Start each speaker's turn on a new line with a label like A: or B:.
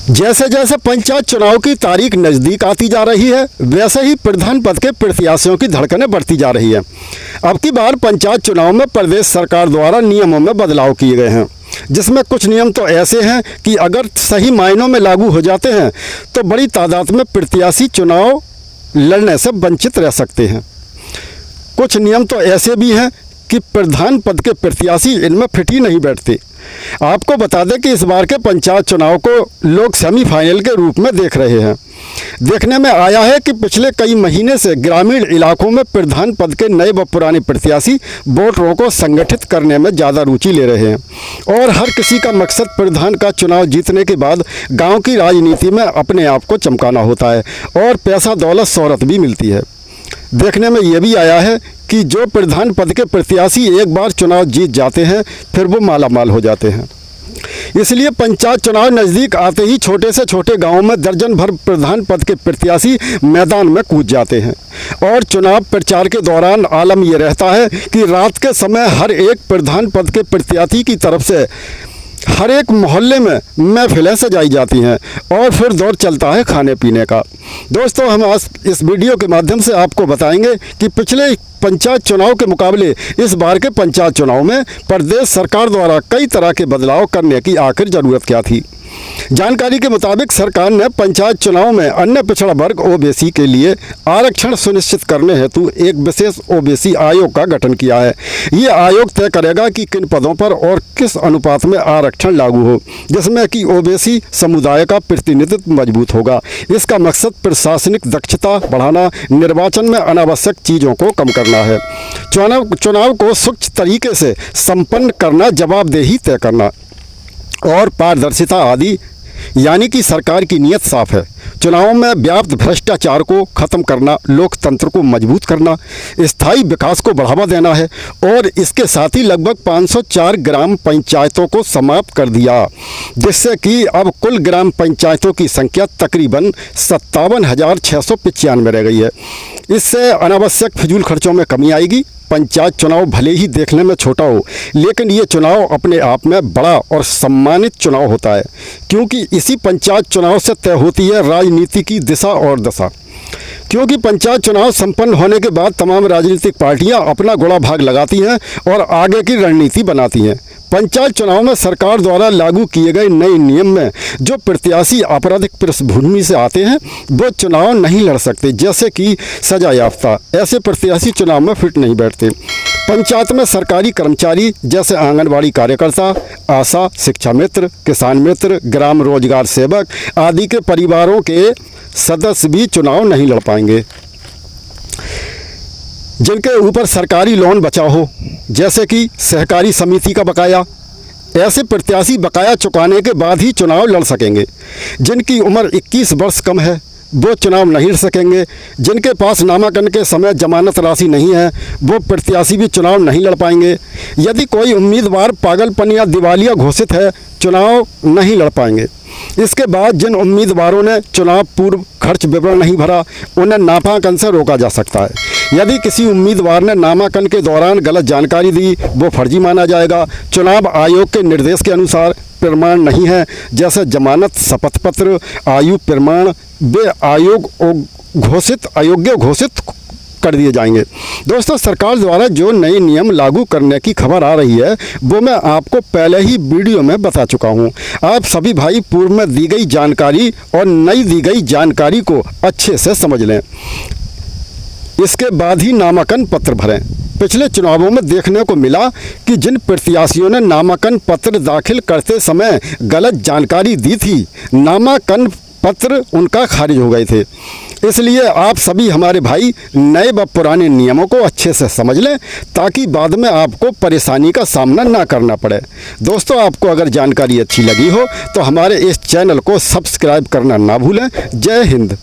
A: जैसे जैसे पंचायत चुनाव की तारीख नज़दीक आती जा रही है, वैसे ही प्रधान पद के प्रत्याशियों की धड़कनें बढ़ती जा रही है। अब की बार पंचायत चुनाव में प्रदेश सरकार द्वारा नियमों में बदलाव किए गए हैं, जिसमें कुछ नियम तो ऐसे हैं कि अगर सही मायनों में लागू हो जाते हैं तो बड़ी तादाद में प्रत्याशी चुनाव लड़ने से वंचित रह सकते हैं। कुछ नियम तो ऐसे भी हैं कि प्रधान पद के प्रत्याशी इनमें फिट ही नहीं बैठते। आपको बता दें कि इस बार के पंचायत चुनाव को लोग सेमीफाइनल के रूप में देख रहे हैं। देखने में आया है कि पिछले कई महीने से ग्रामीण इलाकों में प्रधान पद के नए व पुराने प्रत्याशी वोटरों को संगठित करने में ज़्यादा रुचि ले रहे हैं और हर किसी का मकसद प्रधान का चुनाव जीतने के बाद गांव की राजनीति में अपने आप को चमकाना होता है और पैसा दौलत शोहरत भी मिलती है। देखने में यह भी आया है कि जो प्रधान पद के प्रत्याशी एक बार चुनाव जीत जाते हैं फिर वो मालामाल हो जाते हैं। इसलिए पंचायत चुनाव नज़दीक आते ही छोटे से छोटे गांवों में दर्जन भर प्रधान पद के प्रत्याशी मैदान में कूद जाते हैं और चुनाव प्रचार के दौरान आलम यह रहता है कि रात के समय हर एक प्रधान पद के प्रत्याशी की तरफ से हर एक मोहल्ले में महफिलें सजाई जाती हैं और फिर दौर चलता है खाने पीने का। दोस्तों, हम आज इस वीडियो के माध्यम से आपको बताएंगे कि पिछले पंचायत चुनाव के मुकाबले इस बार के पंचायत चुनाव में प्रदेश सरकार द्वारा कई तरह के बदलाव करने की आखिर ज़रूरत क्या थी। जानकारी के मुताबिक सरकार ने पंचायत चुनाव में अन्य पिछड़ा वर्ग ओबीसी के लिए आरक्षण सुनिश्चित करने हेतु एक विशेष ओबीसी आयोग का गठन किया है। ये आयोग तय करेगा कि किन पदों पर और किस अनुपात में आरक्षण लागू हो, जिसमें कि ओबीसी समुदाय का प्रतिनिधित्व मजबूत होगा। इसका मकसद प्रशासनिक दक्षता बढ़ाना, निर्वाचन में अनावश्यक चीज़ों को कम करना है, चुनाव को स्वच्छ तरीके से संपन्न करना, जवाबदेही तय करना और पारदर्शिता आदि। यानी कि सरकार की नीयत साफ है, चुनावों में व्याप्त भ्रष्टाचार को खत्म करना, लोकतंत्र को मजबूत करना, स्थायी विकास को बढ़ावा देना है और इसके साथ ही लगभग 504 ग्राम पंचायतों को समाप्त कर दिया, जिससे कि अब कुल ग्राम पंचायतों की संख्या तकरीबन 57,695 रह गई है। इससे अनावश्यक फिजूल खर्चों में कमी आएगी। पंचायत चुनाव भले ही देखने में छोटा हो, लेकिन ये चुनाव अपने आप में बड़ा और सम्मानित चुनाव होता है, क्योंकि इसी पंचायत चुनाव से तय होती है राजनीति की दिशा और दशा। क्योंकि पंचायत चुनाव संपन्न होने के बाद तमाम राजनीतिक पार्टियां अपना गुड़ा भाग लगाती हैं और आगे की रणनीति बनाती हैं। पंचायत चुनाव में सरकार द्वारा लागू किए गए नए नियम में जो प्रत्याशी आपराधिक पृष्ठभूमि से आते हैं वो चुनाव नहीं लड़ सकते, जैसे कि सजा याफ्ता। ऐसे प्रत्याशी चुनाव में फिट नहीं बैठते। पंचायत में सरकारी कर्मचारी जैसे आंगनबाड़ी कार्यकर्ता, आशा, शिक्षा मित्र, किसान मित्र, ग्राम रोजगार सेवक आदि के परिवारों के सदस्य भी चुनाव नहीं लड़ पाएंगे। जिनके ऊपर सरकारी लोन बचा हो, जैसे कि सहकारी समिति का बकाया, ऐसे प्रत्याशी बकाया चुकाने के बाद ही चुनाव लड़ सकेंगे। जिनकी उम्र 21 वर्ष कम है वो चुनाव नहीं लड़ सकेंगे। जिनके पास नामांकन के समय जमानत राशि नहीं है वो प्रत्याशी भी चुनाव नहीं लड़ पाएंगे। यदि कोई उम्मीदवार पागलपन या दिवालिया घोषित है, चुनाव नहीं लड़ पाएंगे। इसके बाद जिन उम्मीदवारों ने चुनाव पूर्व खर्च विवरण नहीं भरा, उन्हें नामांकन से रोका जा सकता है। यदि किसी उम्मीदवार ने नामांकन के दौरान गलत जानकारी दी, वो फर्जी माना जाएगा। चुनाव आयोग के निर्देश के अनुसार प्रमाण नहीं है, जैसे जमानत, शपथ पत्र, आयु प्रमाण, वे अयोग्य घोषित कर दिए जाएंगे। दोस्तों, सरकार द्वारा जो नए नियम लागू करने की खबर आ रही है वो मैं आपको पहले ही वीडियो में बता चुका हूं। आप सभी भाई पूर्व में दी गई जानकारी और नई दी गई जानकारी को अच्छे से समझ लें, इसके बाद ही नामांकन पत्र भरें। पिछले चुनावों में देखने को मिला कि जिन प्रत्याशियों ने नामांकन पत्र दाखिल करते समय गलत जानकारी दी थी, नामांकन पत्र उनका खारिज हो गए थे। इसलिए आप सभी हमारे भाई नए व पुराने नियमों को अच्छे से समझ लें, ताकि बाद में आपको परेशानी का सामना ना करना पड़े। दोस्तों, आपको अगर जानकारी अच्छी लगी हो तो हमारे इस चैनल को सब्सक्राइब करना ना भूलें। जय हिंद।